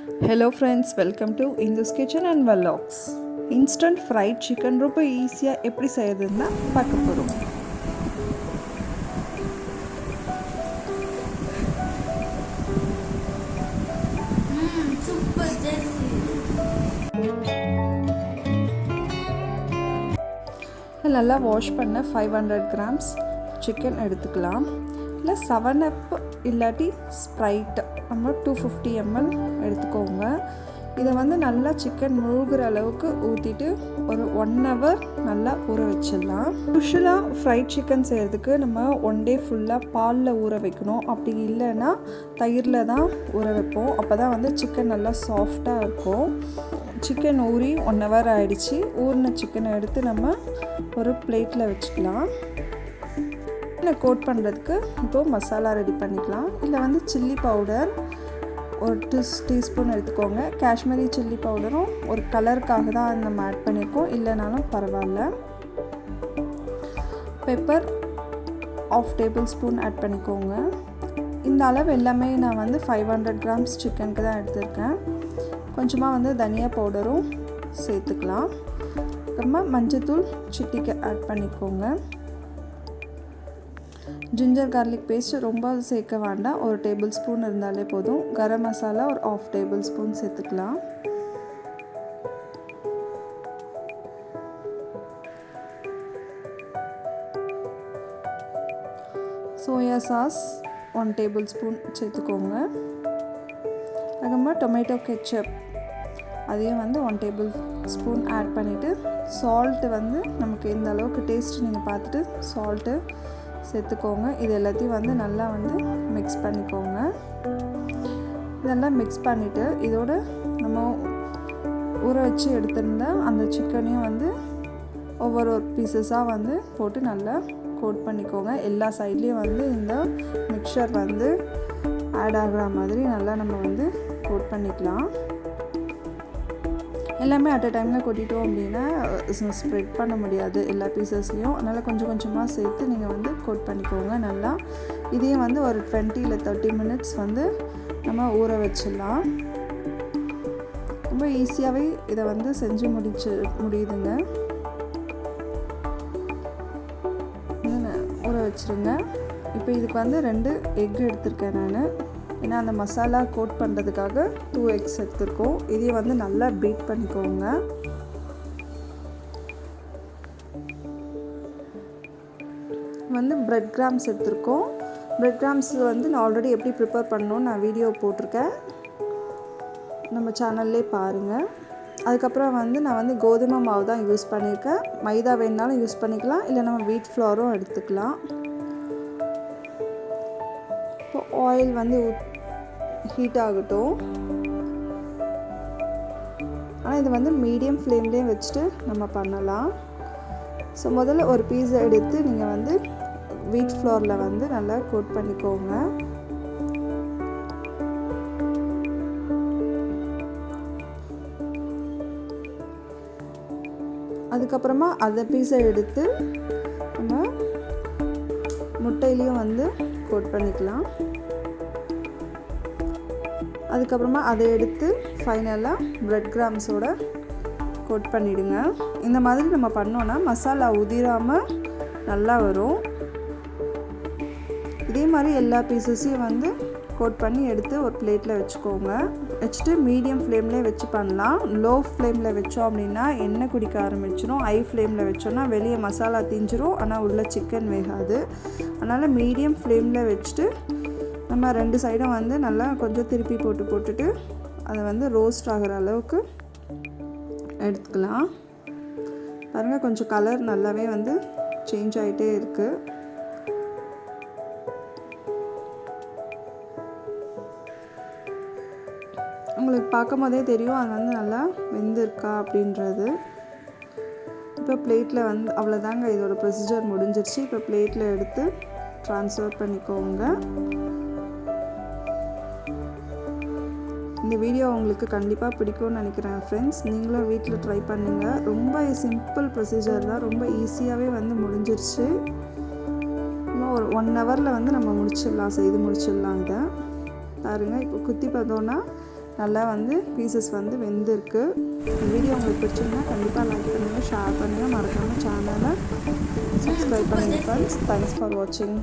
Hello friends, welcome to Indu's Kitchen and Vlogs. Instant fried chicken ரொம்ப ஈஸியாக எப்படி செய்யறதுன்னா பார்க்க போகிறோம். நல்லா வாஷ் பண்ண 500 grams சிக்கன் எடுத்துக்கலாம். இல்லை 7up இல்லாட்டி ஸ்ப்ரைட் நம்ம 250 ml எடுத்துக்கோங்க. இதை வந்து நல்லா சிக்கன் முழுகிற அளவுக்கு ஊற்றிட்டு ஒரு 1 hour நல்லா ஊற வச்சிடலாம். யூஷுவலாக ஃப்ரைட் சிக்கன் செய்கிறதுக்கு நம்ம 1 day ஃபுல்லாக பாலில் ஊற வைக்கணும். அப்படி இல்லைன்னா தயிரில் தான் ஊற வைப்போம். அப்போ தான் வந்து சிக்கன் நல்லா சாஃப்டாக இருக்கும். சிக்கன் ஊறி 1 hour ஆகிடுச்சு. ஊறின சிக்கனை எடுத்து நம்ம ஒரு பிளேட்டில் வச்சுக்கலாம். கோட் பண்ணுறதுக்கு இப்போது மசாலா ரெடி பண்ணிக்கலாம். இதில் வந்து சில்லி பவுடர் ஒரு 2 teaspoon எடுத்துக்கோங்க. காஷ்மீரி சில்லி பவுடரும் ஒரு கலருக்காக தான் நம்ம ஆட் பண்ணியிருக்கோம், இல்லைனாலும் பரவாயில்ல. பெப்பர் 1/2 tablespoon ஆட் பண்ணிக்கோங்க. இந்த அளவு எல்லாமே நான் வந்து 500 grams சிக்கனுக்கு தான் எடுத்திருக்கேன். கொஞ்சமாக வந்து தனியா பவுடரும் சேர்த்துக்கலாம். அப்புறமா மஞ்சத்தூள் சிட்டிக்கு ஆட் பண்ணிக்கோங்க. ஜிஞ்சர் கார்லிக் பேஸ்ட் ரொம்ப சேர்க்க வேண்டாம், ஒரு tablespoon இருந்தாலே போதும். கரம் மசாலா ஒரு 1/2 tablespoon சேர்த்துக்கலாம். சோயா சாஸ் 1 tablespoon சேர்த்துக்கோங்க. அதுக்கப்புறமா டொமேட்டோ கெச்சப் அதையும் வந்து 1 tablespoon ஆட் பண்ணிவிட்டு, சால்ட்டு வந்து நமக்கு இந்த அளவுக்கு டேஸ்ட் நீங்கள் பார்த்துட்டு சால்ட்டு சேர்த்துக்கோங்க. இது எல்லாத்தையும் வந்து நல்லா வந்து மிக்ஸ் பண்ணிக்கோங்க. இதெல்லாம் மிக்ஸ் பண்ணிவிட்டு இதோட நம்ம ஊற வச்சு எடுத்திருந்த அந்த சிக்கனையும் வந்து ஒவ்வொரு பீசஸாக வந்து போட்டு நல்லா கோட் பண்ணிக்கோங்க. எல்லா சைட்லேயும் வந்து இந்த மிக்சர் வந்து ஆட் ஆகிற மாதிரி நல்லா நம்ம வந்து கோட் பண்ணிக்கலாம். எல்லாமே அட் அ டைமில் கொட்டிட்டோம் அப்படின்னா ஸ்ப்ரெட் பண்ண முடியாது எல்லா பீசஸ்லேயும். அதனால் கொஞ்சம் கொஞ்சமாக சேர்த்து நீங்கள் வந்து கோட் பண்ணிக்கோங்க நல்லா. இதையும் வந்து ஒரு 20 இல்லை 30 minutes வந்து நம்ம ஊற வச்சிடலாம். ரொம்ப ஈஸியாகவே இதை வந்து செஞ்சு முடியுதுங்க. ஊற வச்சுருங்க. இப்போ இதுக்கு வந்து 2 egg எடுத்திருக்கேன் நான். ஏன்னா அந்த மசாலா கோட் பண்ணுறதுக்காக 2 eggs எடுத்துருக்கோம். இதையும் வந்து நல்லா பீட் பண்ணிக்கோங்க. வந்து பிரெட் கிராம்ஸ் எடுத்துருக்கோம். பிரெட் கிராம்ஸ் வந்து நான் ஆல்ரெடி எப்படி ப்ரிப்பேர் பண்ணணும்னு நான் வீடியோ போட்டிருக்கேன், நம்ம சேனல்லே பாருங்கள். அதுக்கப்புறம் வந்து நான் வந்து கோதுமை மாவு தான் யூஸ் பண்ணியிருக்கேன். மைதா வேணுனாலும் யூஸ் பண்ணிக்கலாம், இல்லை நம்ம வீட் ஃப்ளோரும் எடுத்துக்கலாம். இப்போ ஆயில் வந்து ஹீட் ஆகட்டும். ஆனால் இது வந்து மீடியம் ஃப்ளேம்லேயே வச்சுட்டு நம்ம பண்ணலாம். ஸோ முதல்ல ஒரு பீஸை எடுத்து நீங்கள் வந்து வீட் ஃப்ளோரில் வந்து நல்லா கோட் பண்ணிக்கோங்க. அதுக்கப்புறமா அதை பீஸை எடுத்து நம்ம முட்டையிலையும் வந்து கோட் பண்ணிக்கலாம். அதுக்கப்புறமா அதை எடுத்து ஃபைனலாக பிரெட் கிராம்ஸோட கோட் பண்ணிவிடுங்க. இந்த மாதிரி நம்ம பண்ணோன்னா மசாலா உதிராமல் நல்லா வரும். இதே மாதிரி எல்லா பீசஸையும் வந்து கோட் பண்ணி எடுத்து ஒரு பிளேட்டில் வச்சுக்கோங்க. வச்சுட்டு மீடியம் ஃப்ளேம்லேயே வச்சு பண்ணலாம். லோ ஃப்ளேமில் வச்சோம் அப்படின்னா எண்ணெய் குடிக்க ஆரம்பிச்சிடும். ஹை ஃப்ளேமில் வச்சோன்னா வெளியே மசாலா தீஞ்சிரும், ஆனால் உள்ள சிக்கன் வேகாது. அதனால் மீடியம் ஃப்ளேமில் வச்சுட்டு நம்ம 2 சைடும் வந்து நல்லா கொஞ்சம் திருப்பி போட்டுட்டு அதை வந்து ரோஸ்ட் ஆகிற அளவுக்கு எடுத்துக்கலாம். பாருங்கள், கொஞ்சம் கலர் நல்லாவே வந்து சேஞ்ச் ஆகிட்டே இருக்குது. உங்களுக்கு பார்க்கும் போதே தெரியும் அது வந்து நல்லா வெந்திருக்கா அப்படின்றது. இப்போ பிளேட்டில் வந்து அவ்வளோதாங்க, இதோட ப்ரொசீஜர் முடிஞ்சிருச்சு. இப்போ பிளேட்டில் எடுத்து ட்ரான்ஸ்ஃபர் பண்ணிக்கோங்க. இந்த வீடியோ உங்களுக்கு கண்டிப்பாக பிடிக்கும்னு நினைக்கிறேன் ஃப்ரெண்ட்ஸ். நீங்களும் வீட்டில் ட்ரை பண்ணுங்கள். ரொம்ப சிம்பிள் ப்ரொசீஜர் தான், ரொம்ப ஈஸியாகவே வந்து முடிஞ்சிருச்சு. இன்னும் ஒரு 1 hourல வந்து நம்ம செய்து முடிச்சிடலாம் இதை. பாருங்கள், இப்போ குத்தி பார்த்தோன்னா நல்லா வந்து பீசஸ் வந்து வெந்திருக்கு. வீடியோ உங்களுக்கு பிடிச்சிருந்தா கண்டிப்பாக லைக் பண்ணுங்கள், ஷேர் பண்ணுங்கள், மறக்காமல் சேனலை சப்ஸ்கிரைப் பண்ணுங்கள் ஃப்ரெண்ட்ஸ். தேங்க்ஸ் ஃபார் வாட்சிங்.